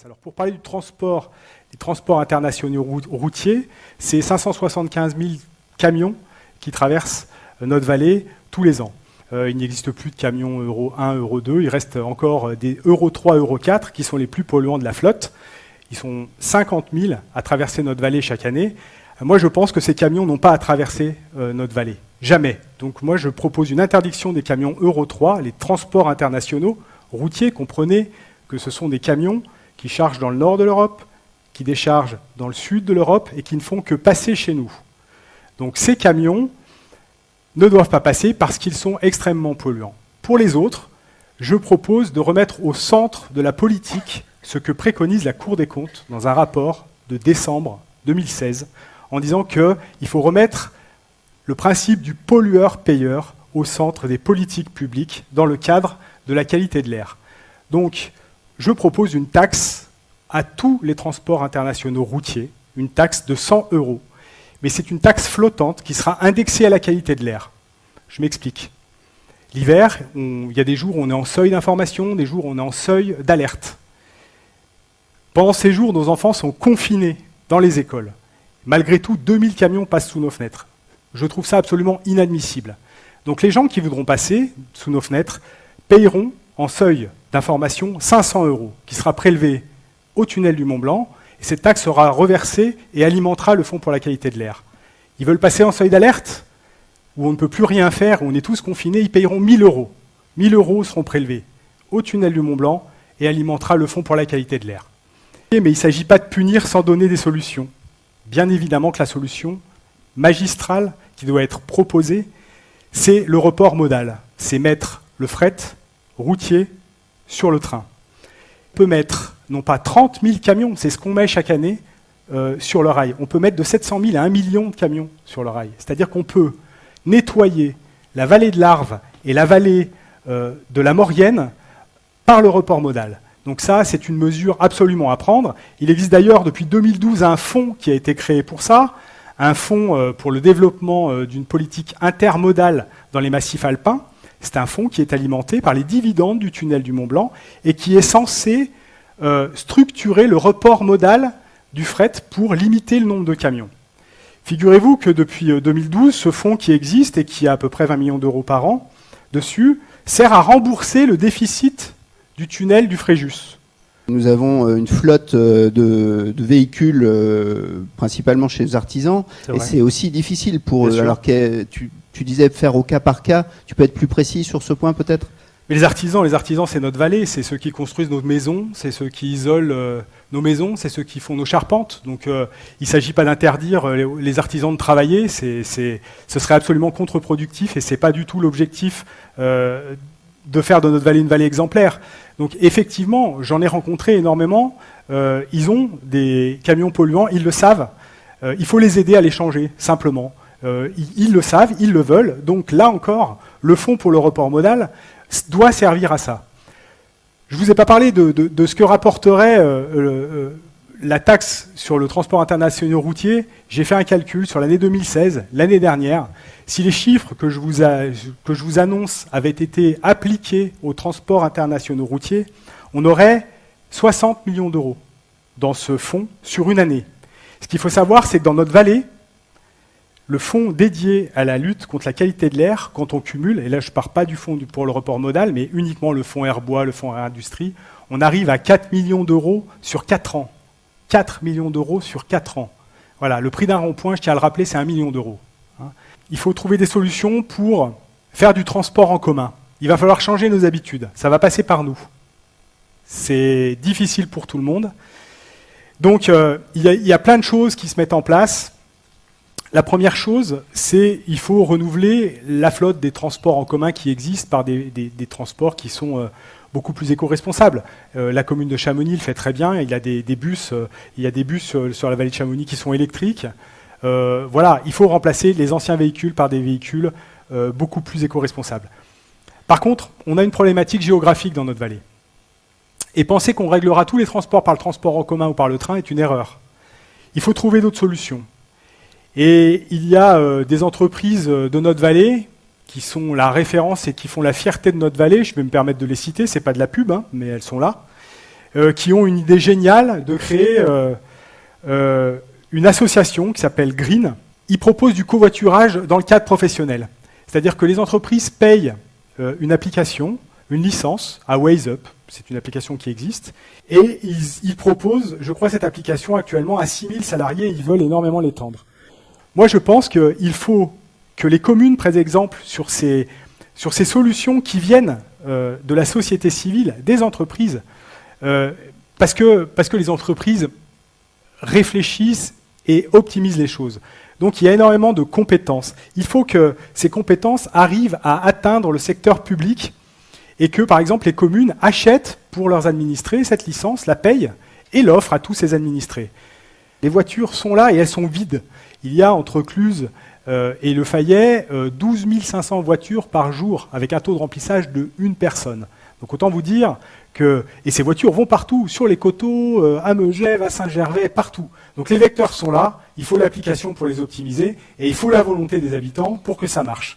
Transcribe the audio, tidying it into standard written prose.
Alors pour parler du transport, des transports internationaux routiers, c'est 575 000 camions qui traversent notre vallée tous les ans. Il n'existe plus de camions Euro 1, Euro 2, il reste encore des Euro 3, Euro 4 qui sont les plus polluants de la flotte. Ils sont 50 000 à traverser notre vallée chaque année. Moi, je pense que ces camions n'ont pas à traverser notre vallée. Jamais. Donc moi, je propose une interdiction des camions Euro 3, les transports internationaux routiers. Comprenez que ce sont des camions qui chargent dans le nord de l'Europe, qui déchargent dans le sud de l'Europe et qui ne font que passer chez nous. Donc ces camions ne doivent pas passer parce qu'ils sont extrêmement polluants. Pour les autres, je propose de remettre au centre de la politique ce que préconise la Cour des comptes dans un rapport de décembre 2016, en disant qu'il faut remettre le principe du pollueur-payeur au centre des politiques publiques dans le cadre de la qualité de l'air. Donc, je propose une taxe à tous les transports internationaux routiers, une taxe de 100 €. Mais c'est une taxe flottante qui sera indexée à la qualité de l'air. Je m'explique. L'hiver, il y a des jours où on est en seuil d'information, des jours où on est en seuil d'alerte. Pendant ces jours, nos enfants sont confinés dans les écoles. Malgré tout, 2000 camions passent sous nos fenêtres. Je trouve ça absolument inadmissible. Donc les gens qui voudront passer sous nos fenêtres payeront en seuil d'information 500 €, qui sera prélevé au tunnel du Mont-Blanc, et cette taxe sera reversée et alimentera le Fonds pour la qualité de l'air. Ils veulent passer en seuil d'alerte, où on ne peut plus rien faire, où on est tous confinés, ils payeront 1000 €. 1000 € seront prélevés au tunnel du Mont-Blanc et alimentera le Fonds pour la qualité de l'air. Mais il ne s'agit pas de punir sans donner des solutions. Bien évidemment que la solution magistrale qui doit être proposée, c'est le report modal. C'est mettre le fret routier sur le train. On peut mettre, non pas 30 000 camions, c'est ce qu'on met chaque année sur le rail. On peut mettre de 700 000 à 1 million de camions sur le rail. C'est-à-dire qu'on peut nettoyer la vallée de l'Arve et la vallée de la Maurienne par le report modal. Donc ça, c'est une mesure absolument à prendre. Il existe d'ailleurs depuis 2012 un fonds qui a été créé pour ça, un fonds pour le développement d'une politique intermodale dans les massifs alpins. C'est un fonds qui est alimenté par les dividendes du tunnel du Mont-Blanc et qui est censé structurer le report modal du fret pour limiter le nombre de camions. Figurez-vous que depuis 2012, ce fonds qui existe et qui a à peu près 20 millions d'euros par an dessus, sert à rembourser le déficit du tunnel du Fréjus. Nous avons une flotte de véhicules principalement chez les artisans et c'est aussi difficile pour eux. Alors que tu disais faire au cas par cas, tu peux être plus précis sur ce point peut-être ? Mais les artisans, c'est notre vallée, c'est ceux qui construisent nos maisons, c'est ceux qui isolent nos maisons, c'est ceux qui font nos charpentes. Donc il ne s'agit pas d'interdire les artisans de travailler, ce serait absolument contre-productif et ce n'est pas du tout l'objectif de faire de notre vallée une vallée exemplaire. Donc effectivement, j'en ai rencontré énormément, ils ont des camions polluants, ils le savent, il faut les aider à les changer, simplement. Ils le savent, ils le veulent, donc là encore, le fonds pour le report modal doit servir à ça. Je ne vous ai pas parlé de ce que rapporterait la taxe sur le transport international routier. J'ai fait un calcul sur l'année 2016, l'année dernière. Si les chiffres que je vous annonce avaient été appliqués aux transports internationaux routiers, on aurait 60 millions d'euros dans ce fonds sur une année. Ce qu'il faut savoir, c'est que dans notre vallée, le fonds dédié à la lutte contre la qualité de l'air, quand on cumule, et là je ne pars pas du fonds pour le report modal, mais uniquement le fonds Airbois, le fonds Air Industrie, on arrive à 4 millions d'euros sur 4 ans. 4 millions d'euros sur 4 ans. Voilà, le prix d'un rond-point, je tiens à le rappeler, c'est 1 million d'euros. Il faut trouver des solutions pour faire du transport en commun. Il va falloir changer nos habitudes. Ça va passer par nous. C'est difficile pour tout le monde. Donc, il y a plein de choses qui se mettent en place. La première chose, c'est qu'il faut renouveler la flotte des transports en commun qui existent par des transports qui sont beaucoup plus éco-responsables. La commune de Chamonix le fait très bien. Il y a des bus sur la vallée de Chamonix qui sont électriques. Voilà, il faut remplacer les anciens véhicules par des véhicules beaucoup plus éco-responsables. Par contre, on a une problématique géographique dans notre vallée. Et penser qu'on réglera tous les transports par le transport en commun ou par le train est une erreur. Il faut trouver d'autres solutions. Et il y a des entreprises de notre vallée qui sont la référence et qui font la fierté de notre vallée. Je vais me permettre de les citer, ce n'est pas de la pub, hein, mais elles sont là. qui ont une idée géniale de créer une association qui s'appelle Green. Ils proposent du covoiturage dans le cadre professionnel. C'est-à-dire que les entreprises payent une application, une licence à WazeUp, c'est une application qui existe, et ils proposent, je crois, cette application actuellement à 6000 salariés, ils veulent énormément l'étendre. Moi, je pense qu'il faut que les communes prennent exemple sur ces solutions qui viennent de la société civile, des entreprises, parce que les entreprises réfléchissent et optimisent les choses. Donc il y a énormément de compétences. Il faut que ces compétences arrivent à atteindre le secteur public et que, par exemple, les communes achètent pour leurs administrés cette licence, la payent et l'offrent à tous ces administrés. Les voitures sont là et elles sont vides. Il y a entre Cluses et Le Fayet 12 500 voitures par jour avec un taux de remplissage de 1 personne. Donc autant vous dire que... Et ces voitures vont partout, sur les coteaux, à Megève, à Saint-Gervais, partout. Donc les vecteurs sont là, il faut l'application pour les optimiser, et il faut la volonté des habitants pour que ça marche.